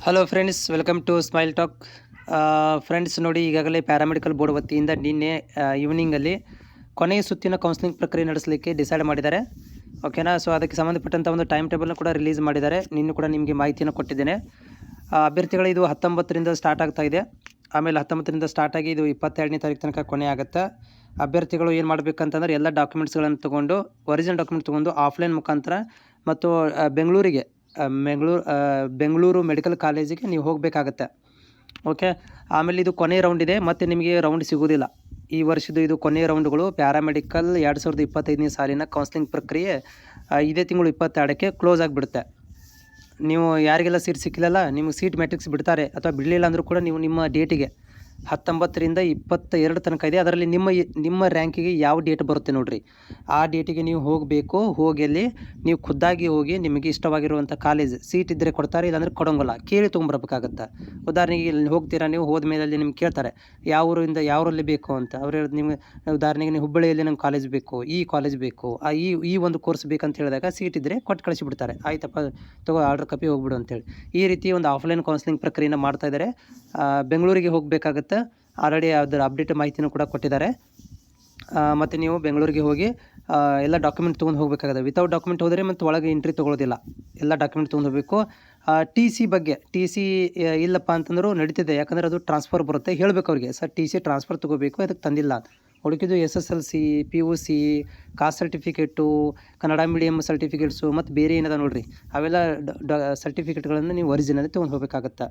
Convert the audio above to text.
Hello friends, welcome to smile talk. Friends ನೋಡಿ, ಈಗಾಗಲೇ paramedical board ವತಿಯಿಂದ ನಿನ್ನೆ ಈವ್ನಿಂಗಲ್ಲಿ ಕೊನೆಯ ಸುತ್ತಿನ ಕೌನ್ಸಿಲಿಂಗ್ ಪ್ರಕ್ರಿಯೆ ನಡೆಸಲಿಕ್ಕೆ ಡಿಸೈಡ್ ಮಾಡಿದ್ದಾರೆ. ಓಕೆನಾ. ಸೊ ಅದಕ್ಕೆ ಸಂಬಂಧಪಟ್ಟಂಥ ಒಂದು ಟೈಮ್ ಟೇಬಲ್ನ ಕೂಡ ರಿಲೀಸ್ ಮಾಡಿದ್ದಾರೆ. ನಿನ್ನೆ ಕೂಡ ನಿಮಗೆ ಮಾಹಿತಿಯನ್ನು ಕೊಟ್ಟಿದ್ದೇನೆ. ಅಭ್ಯರ್ಥಿಗಳು ಇದು 19ರಿಂದ ಸ್ಟಾರ್ಟ್ ಆಗ್ತಾ ಇದೆ. ಆಮೇಲೆ 19ರಿಂದ ಸ್ಟಾರ್ಟ್ ಆಗಿ ಇದು 22ನೇ ತಾರೀಕು ತನಕ ಕೊನೆ ಆಗುತ್ತೆ. ಅಭ್ಯರ್ಥಿಗಳು ಏನು ಮಾಡಬೇಕಂತಂದ್ರೆ ಎಲ್ಲ ಡಾಕ್ಯುಮೆಂಟ್ಸ್ಗಳನ್ನು ತೊಗೊಂಡು, ಒರಿಜಿನಲ್ ಡಾಕ್ಯುಮೆಂಟ್ ತೊಗೊಂಡು ಆಫ್ಲೈನ್ ಮುಖಾಂತರ ಮತ್ತು ಬೆಂಗಳೂರು ಮೆಡಿಕಲ್ ಕಾಲೇಜಿಗೆ ನೀವು ಹೋಗಬೇಕಾಗತ್ತೆ. ಓಕೆ. ಆಮೇಲೆ ಇದು ಕೊನೆಯ ರೌಂಡ್ ಇದೆ, ಮತ್ತು ನಿಮಗೆ ರೌಂಡ್ ಸಿಗೋದಿಲ್ಲ. ಈ ವರ್ಷದ ಇದು ಕೊನೆಯ ರೌಂಡ್ಗಳು. ಪ್ಯಾರಾಮೆಡಿಕಲ್ 2025ನೇ ಸಾಲಿನ ಕೌನ್ಸಿಲಿಂಗ್ ಪ್ರಕ್ರಿಯೆ ಇದೇ ತಿಂಗಳು 22ಕ್ಕೆ ಕ್ಲೋಸ್ ಆಗಿಬಿಡುತ್ತೆ. ನೀವು ಯಾರಿಗೆಲ್ಲ ಸೀಟ್ ಸಿಕ್ಕಿಲ್ಲಲ್ಲ, ನಿಮಗೆ ಸೀಟ್ ಮ್ಯಾಟ್ರಿಕ್ಸ್ ಬಿಡ್ತಾರೆ, ಅಥವಾ ಬಿಡಲಿಲ್ಲ ಅಂದರೂ ಕೂಡ ನೀವು ನಿಮ್ಮ ಡೇಟಿಗೆ 19ರಿಂದ 22 ತನಕ ಇದೆ. ಅದರಲ್ಲಿ ನಿಮ್ಮ ರ್ಯಾಂಕಿಗೆ ಯಾವ ಡೇಟ್ ಬರುತ್ತೆ ನೋಡಿರಿ, ಆ ಡೇಟಿಗೆ ನೀವು ಹೋಗಬೇಕು. ಹೋಗಿ ಅಲ್ಲಿ ನೀವು ಖುದ್ದಾಗಿ ಹೋಗಿ ನಿಮಗೆ ಇಷ್ಟವಾಗಿರುವಂಥ ಕಾಲೇಜ್ ಸೀಟ್ ಇದ್ದರೆ ಕೊಡ್ತಾರೆ, ಇಲ್ಲಾಂದರೆ ಕೊಡೋಂಗಿಲ್ಲ. ಕೇಳಿ ತೊಗೊಂಬರ್ಬೇಕಾಗತ್ತೆ. ಉದಾಹರಣೆಗೆ ಇಲ್ಲಿ ಹೋಗ್ತೀರಾ ನೀವು, ಹೋದ ಮೇಲೆ ಅಲ್ಲಿ ನಿಮ್ಗೆ ಕೇಳ್ತಾರೆ ಯಾವ ಊರಿಂದ ಯಾವ ಊರಲ್ಲಿ ಬೇಕು ಅಂತ. ಅವ್ರು ಹೇಳೋದು ನಿಮಗೆ, ಉದಾಹರಣೆಗೆ ನೀವು ಹುಬ್ಬಳ್ಳಿಯಲ್ಲಿ ನಂಗೆ ಕಾಲೇಜ್ ಬೇಕು, ಈ ಕಾಲೇಜ್ ಬೇಕು, ಈ ಒಂದು ಕೋರ್ಸ್ ಬೇಕಂತ ಹೇಳಿದಾಗ ಸೀಟ್ ಇದ್ದರೆ ಕೊಟ್ಟು ಕಳಿಸಿಬಿಡ್ತಾರೆ. ಆಯ್ತಪ್ಪ ತಗೋ, ಆರ್ಡ್ರ್ ಕಾಪಿ ಹೋಗ್ಬಿಡು ಅಂತೇಳಿ. ಈ ರೀತಿ ಒಂದು ಆಫ್ಲೈನ್ ಕೌನ್ಸಿಲಿಂಗ್ ಪ್ರಕ್ರಿಯೆನ ಮಾಡ್ತಾ ಇದ್ದಾರೆ. ಬೆಂಗಳೂರಿಗೆ ಹೋಗಬೇಕಾಗತ್ತೆ. ಆಲ್ರೆಡಿ ಅದರ ಅಪ್ಡೇಟ್ ಮಾಹಿತಿನೂ ಕೂಡ ಕೊಟ್ಟಿದ್ದಾರೆ. ಮತ್ತು ನೀವು ಬೆಂಗಳೂರಿಗೆ ಹೋಗಿ ಎಲ್ಲ ಡಾಕ್ಯುಮೆಂಟ್ ತೊಗೊಂಡು ಹೋಗಬೇಕಾಗುತ್ತೆ. ವಿತೌಟ್ ಡಾಕ್ಯುಮೆಂಟ್ ಹೋದರೆ ಮತ್ತು ಒಳಗೆ ಎಂಟ್ರಿ ತೊಗೊಳ್ಳೋದಿಲ್ಲ. ಎಲ್ಲ ಡಾಕ್ಯುಮೆಂಟ್ ತೊಗೊಂಡು ಹೋಗಬೇಕು. ಟಿ ಸಿ ಬಗ್ಗೆ, ಟಿ ಸಿ ಇಲ್ಲಪ್ಪ ಅಂತಂದರೂ ನಡೀತಿದೆ, ಯಾಕಂದರೆ ಅದು ಟ್ರಾನ್ಸ್ಫರ್ ಬರುತ್ತೆ. ಹೇಳಬೇಕು ಅವ್ರಿಗೆ, ಸರ್ ಟಿ ಸಿ ಟ್ರಾನ್ಸ್ಫರ್ ತೊಗೋಬೇಕು, ಅದಕ್ಕೆ ತಂದಿಲ್ಲ ಅಂತ. ಹುಡುಕಿದ್ದು SSLC, PUC, cost certificate, Kannada medium certificates, ಮತ್ತು ಬೇರೆ ಏನದ ನೋಡಿರಿ, ಅವೆಲ್ಲ ಸರ್ಟಿಫಿಕೇಟ್ಗಳನ್ನು ನೀವು ಒರಿಜಿನಲ್ ತೊಗೊಂಡು ಹೋಗಬೇಕಾಗತ್ತೆ.